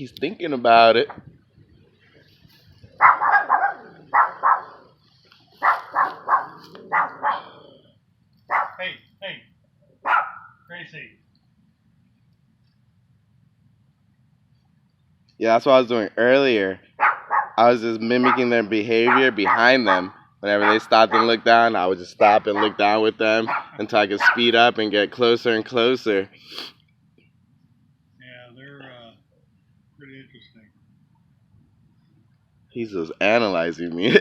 he's thinking about it. Hey, Gracie. Yeah, that's what I was doing earlier. I was just mimicking their behavior behind them. Whenever they stopped and looked down, I would just stop and look down with them until I could speed up and get closer and closer. Yeah, they're pretty interesting. He's just analyzing me.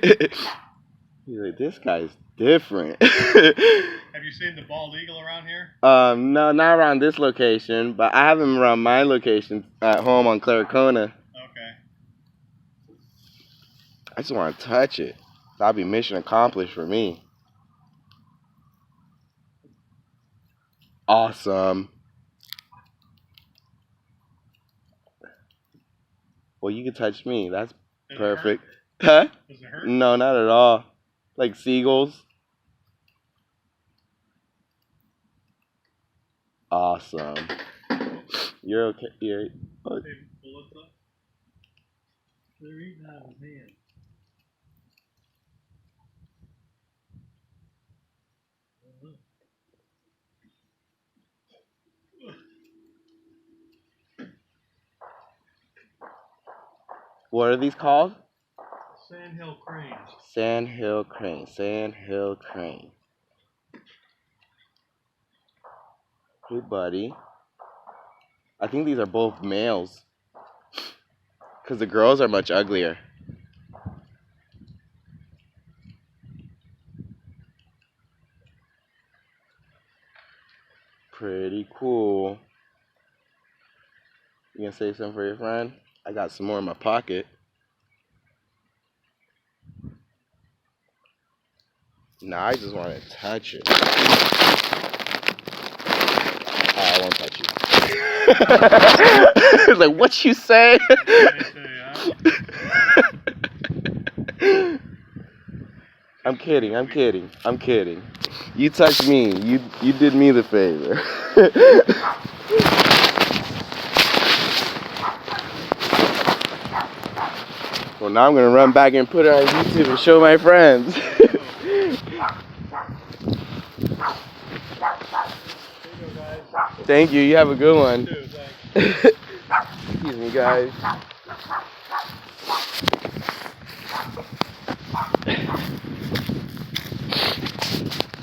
He's like, this guy's different. Have you seen the bald eagle around here? No, not around this location, but I have him around my location at home on Claricona. Okay. I just want to touch it. That'll be mission accomplished for me. Awesome. Well, you can touch me. That's perfect. Huh? Does it hurt? No, not at all. Like seagulls. Awesome. You're okay. You're. Oh. Hey, Melissa? They're eating out of his hand. What are these called? Sandhill cranes. Sandhill crane. Sandhill crane. Hey, buddy. I think these are both males. Because the girls are much uglier. Pretty cool. You gonna save some for your friend? I got some more in my pocket. Nah, I just want to touch it. I won't touch you. It's like, what you say? I'm kidding. You touched me. You did me the favor. Well, now I'm gonna run back and put it on YouTube and show my friends. Thank you. You have a good one. Excuse me, guys.